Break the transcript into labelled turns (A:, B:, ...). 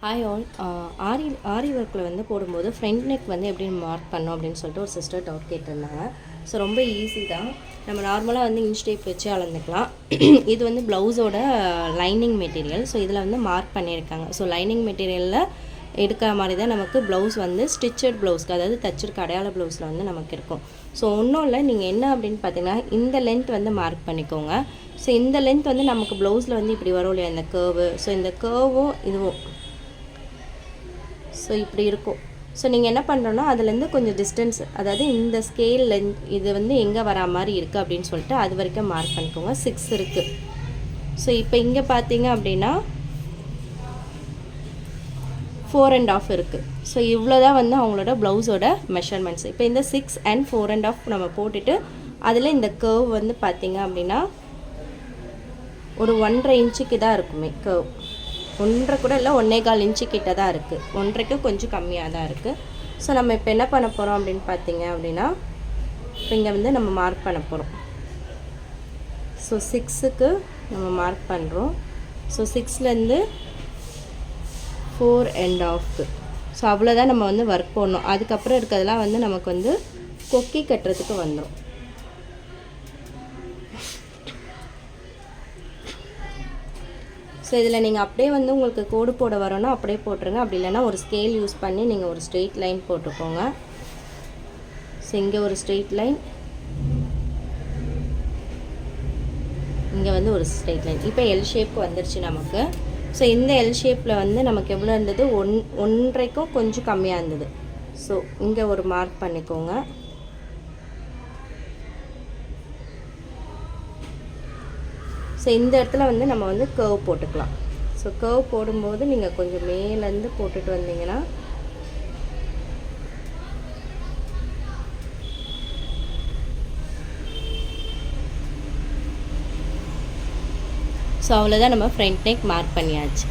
A: Hi all. ஆரி ஒர்க்கில் வந்து போடும்போது ஃப்ரண்ட் நெக் வந்து எப்படி மார்க் பண்ணோம் அப்படின்னு சொல்லிட்டு ஒரு சிஸ்டர் டவுட் கேட்டிருந்தாங்க. ஸோ ரொம்ப ஈஸி தான். நம்ம நார்மலாக வந்து இன்ச் டேப் வச்சு அளந்துக்கலாம். இது வந்து ப்ளவுஸோட லைனிங் மெட்டீரியல். ஸோ இதில் வந்து மார்க் பண்ணியிருக்காங்க. ஸோ லைனிங் மெட்டீரியலில் எடுக்கிற மாதிரி தான் நமக்கு ப்ளவுஸ் வந்து ஸ்டிச்சட் ப்ளவுஸ்க்கு, அதாவது தச்சிருக்க அடையாள ப்ளவுஸில் வந்து நமக்கு இருக்கும். ஸோ ஒன்றும் இல்லை, நீங்கள் என்ன அப்படின்னு பார்த்தீங்கன்னா இந்த லென்த் வந்து மார்க் பண்ணிக்கோங்க. ஸோ இந்த லென்த் வந்து நமக்கு ப்ளவுஸில் வந்து இப்படி வரும் இல்லையா, இந்த கேர்வு. ஸோ இந்த கேர்வும் இதுவும் ஸோ இப்படி இருக்கும். ஸோ நீங்கள் என்ன பண்ணுறோன்னா அதுலேருந்து கொஞ்சம் டிஸ்டன்ஸ், அதாவது இந்த ஸ்கேல் லென்த் இது வந்து எங்கே வரா மாதிரி இருக்குது அப்படின்னு சொல்லிட்டு அது வரைக்கும் மார்க் பண்ணிக்கோங்க. 6 இருக்குது. ஸோ இப்போ இங்கே பார்த்தீங்க அப்படின்னா 4.5 இருக்குது. ஸோ இவ்வளோ தான் வந்து அவங்களோட ப்ளவுஸோட மெஷர்மெண்ட்ஸ். இப்போ இந்த 6 and 4.5 நம்ம போட்டுட்டு அதில் இந்த கர்வ் வந்து பார்த்தீங்க அப்படின்னா ஒரு 1.5 இன்ச்சுக்கு தான் இருக்குமே கர்வ். 1.5 கூட இல்லை, 1.25 இன்ச்சு கிட்ட தான் இருக்குது. 1.5க்கு கொஞ்சம் கம்மியாக தான் இருக்குது. ஸோ நம்ம இப்போ என்ன பண்ண போகிறோம் அப்படின்னு பார்த்தீங்க அப்படின்னா இப்போ இங்கே வந்து நம்ம மார்க் பண்ண போகிறோம். ஸோ 6க்கு நம்ம மார்க் பண்ணுறோம். ஸோ 6லேருந்து 4.5க்கு. ஸோ அவ்வளோதான் நம்ம வந்து ஒர்க் பண்ணணும். அதுக்கப்புறம் இருக்கிறதெல்லாம் வந்து நமக்கு வந்து கொக்கி கட்டுறதுக்கு வந்துடும். ஸோ இதில் நீங்கள் அப்படியே வந்து உங்களுக்கு கோடு போட வரோன்னா அப்படியே போட்டுருங்க. அப்படி இல்லைன்னா ஒரு ஸ்கேல் யூஸ் பண்ணி நீங்கள் ஒரு ஸ்ட்ரெயிட் லைன் போட்டுக்கோங்க. ஸோ இங்கே ஒரு ஸ்ட்ரெயிட் லைன், இங்கே வந்து ஒரு ஸ்ட்ரெயிட் லைன். இப்போ எல் ஷேப் வந்துருச்சு நமக்கு. ஸோ இந்த எல் ஷேப்பில் வந்து நமக்கு எவ்வளோ இருந்தது, 1.5க்கும் கொஞ்சம் கம்மியாக இருந்தது. ஸோ இங்கே ஒரு மார்க் பண்ணிக்கோங்க. ஸோ இந்த இடத்துல வந்து நம்ம வந்து கர்வ் போட்டுக்கலாம். ஸோ கர்வ் போடும்போது நீங்கள் கொஞ்சம் மேலேருந்து போட்டுட்டு வந்தீங்கன்னா ஸோ அவ்வளோதான், நம்ம ஃப்ரண்ட் நெக் மார்க் பண்ணியாச்சு.